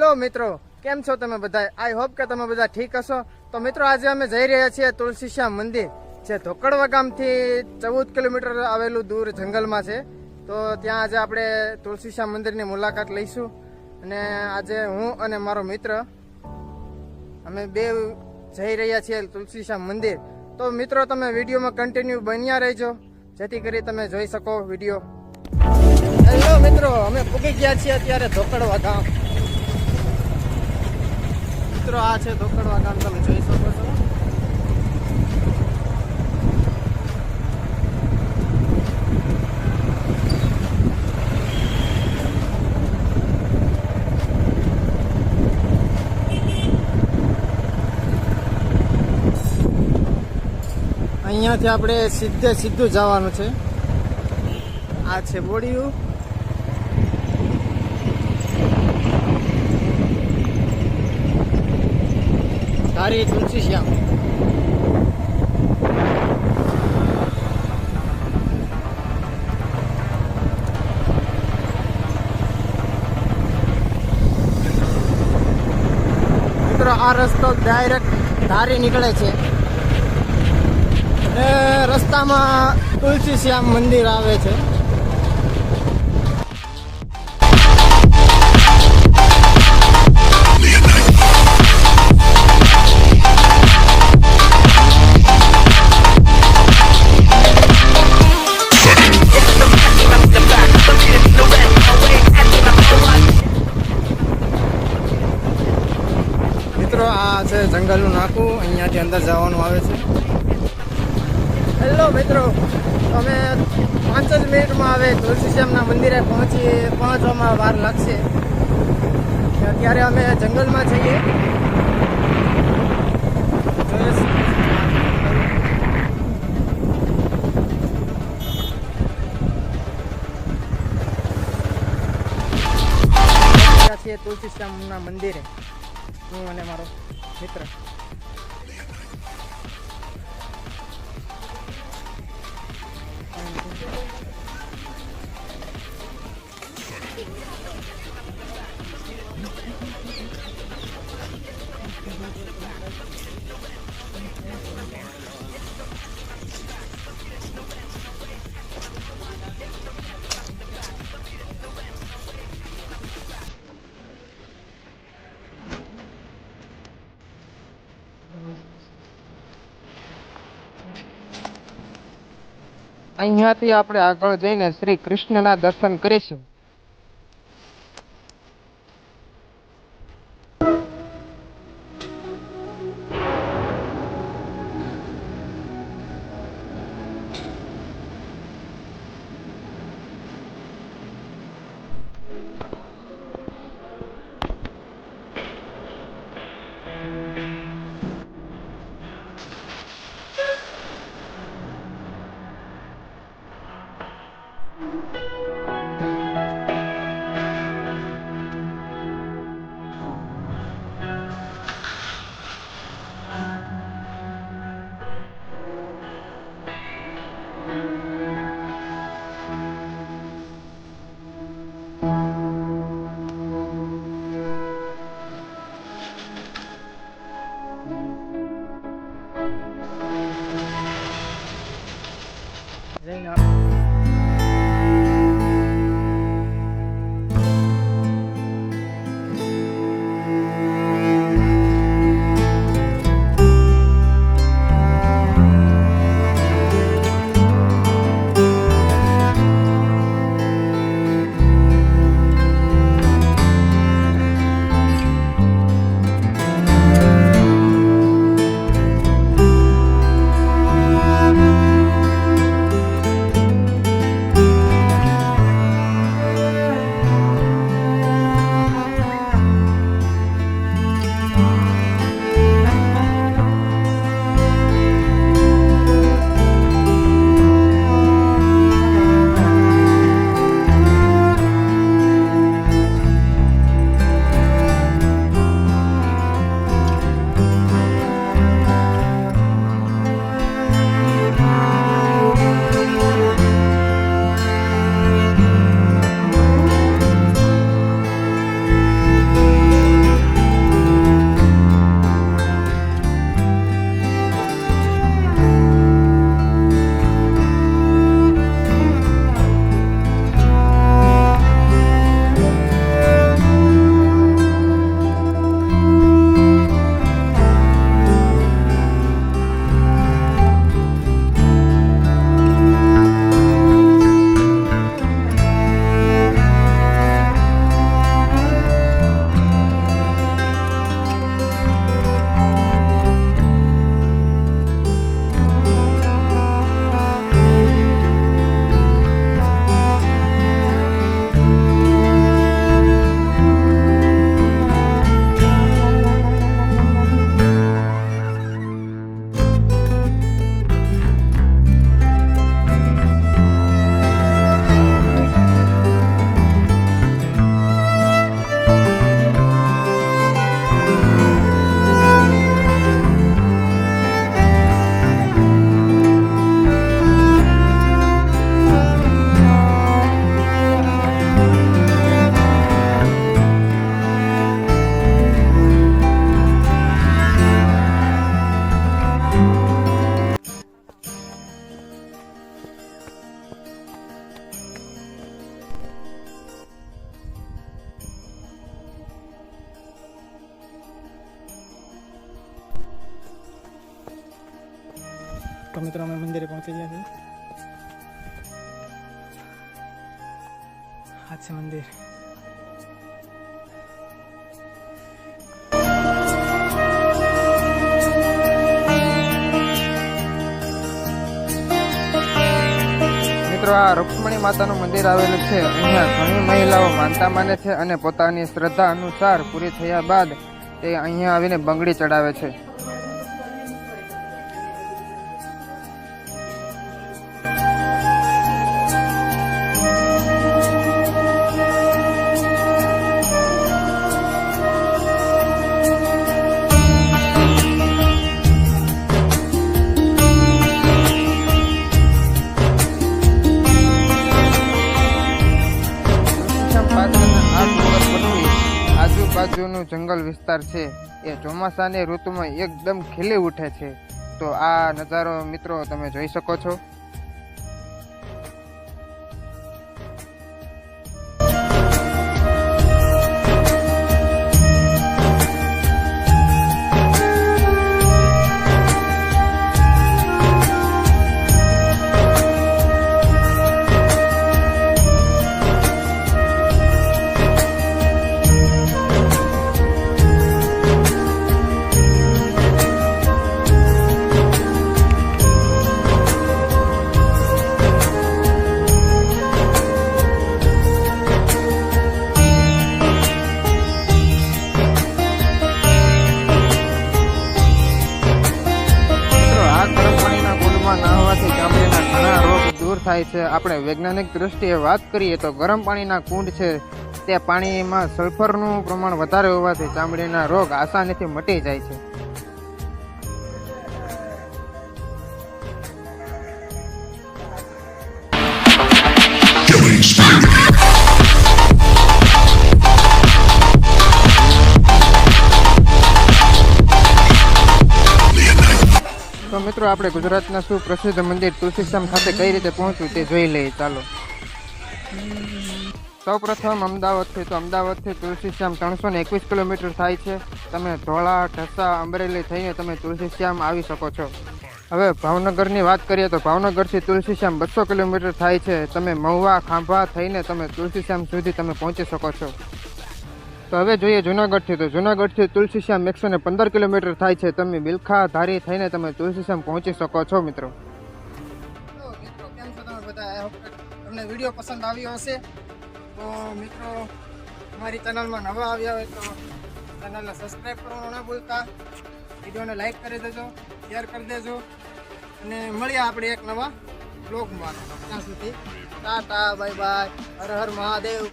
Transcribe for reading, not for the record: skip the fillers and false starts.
Hello મિત્રો, કેમ છો તમે બધા? આઈ હોપ કે તમે બધા ઠીક હશો. તો મિત્રો આજે અમે જઈ રહ્યા છીએ તુલસીશ્યામ મંદિર, જે ધોકડવા ગામથી 14 કિલોમીટર આવેલું દૂર જંગલમાં છે. તો ત્યાં આજે આપણે તુલસીશ્યામ મંદિરની મુલાકાત લઈશું. અને આજે હું અને મારો મિત્ર અમે બે જઈ રહ્યા છીએ તુલસીશ્યામ મંદિર. તો મિત્રો તમે વિડીયોમાં કન્ટિન્યુ બન્યા રહેજો, જેથી કરી તમે જોઈ શકો વિડીયો. હેલો મિત્રો, અમે પૂગી ગયા છીએ અત્યારે ધોકડવા ગામ. મિત્રો આ છે ધોકડવા ગામ, તમે જોઈ શકો છો. અહીંયાથી આપણે સીધું જવાનું છે. આ છે બોડિયું. ધારી તુલસીશ્યામ. મિત્રો આ રસ્તો ડાયરેક્ટ ધારી નીકળે છે. રસ્તામાં તુલસીશ્યામ મંદિર આવે છે. મિત્રો આ છે જંગલનું નાકું, અહીંયાથી અંદર જવાનું આવે છે. હેલો મિત્રો, અમે 5 જ મિનિટમાં હવે તુલસીશ્યામના મંદિરે પહોંચવામાં વાર લાગશે. અત્યારે અમે જંગલમાં જઈએ. છીએ તુલસીશ્યામના મંદિરે, હું અને મારો મિત્ર. અહીંયાથી આપણે આગળ જઈને શ્રી કૃષ્ણના દર્શન કરીશું. તો મિત્રો અમે મંદિરે પહોંચી ગયા છીએ. આ છે મંદિર. મિત્રો આ રૂક્ષ્મણી માતાનું મંદિર આવેલું છે. અહીંયા ઘણી મહિલાઓ માનતા માને છે અને પોતાની શ્રદ્ધા અનુસાર પૂરી થયા બાદ તે અહીંયા આવીને બંગડી ચડાવે છે. આજુબાજુનું જંગલ વિસ્તાર છે એ ચોમાસાની ઋતુમાં એકદમ ખીલી ઉઠે છે. તો આ નજારો મિત્રો તમે જોઈ શકો છો. થાય છે. આપણે વૈજ્ઞાનિક દ્રષ્ટિએ વાત કરીએ તો ગરમ પાણીના કુંડ છે તે પાણીમાં સલ્ફરનું પ્રમાણ વધારે હોવાથી ચામડીના રોગ આસાનીથી મટી જાય છે. તો મિત્રો આપણે ગુજરાતના સુપ્રસિદ્ધ મંદિર તુલસીશ્યામ ખાતે કઈ રીતે પહોંચવું તે જોઈ લઈએ. ચાલો. સૌપ્રથમ અમદાવાદથી તુલસીશ્યામ 321 કિલોમીટર થાય છે. તમે ધોળા, ઢસા, અમરેલી થઈને તમે તુલસીશ્યામ આવી શકો છો. હવે ભાવનગરની વાત કરીએ તો ભાવનગરથી તુલસીશ્યામ 200 કિલોમીટર થાય છે. તમે મહુવા, ખાંભા થઈને તમે તુલસીશ્યામ સુધી તમે પહોંચી શકો છો. તો હવે જોઈએ જુનાગઢથી. તો જુનાગઢથી તુલસીશ્યામ 115 કિલોમીટર થાય છે. તમે બિલખા, ધારી થઈને તમે તુલસીશ્યામ પહોંચી શકો છો. મિત્રો કેમ છો તમે બધા? તમને વિડીયો પસંદ આવ્યો હશે. તો મિત્રો અમારી ચેનલમાં નવા આવ્યા હોય તો ચેનલને સબસ્ક્રાઈબ કરવાનું ના ભૂલતા. વિડીયોને લાઈક કરી દેજો, શેર કરી દેજો અને મળીએ આપણે એક નવા બ્લોગમાં. ત્યાં સુધી ટાટા, બાય બાય, હર હર મહાદેવ.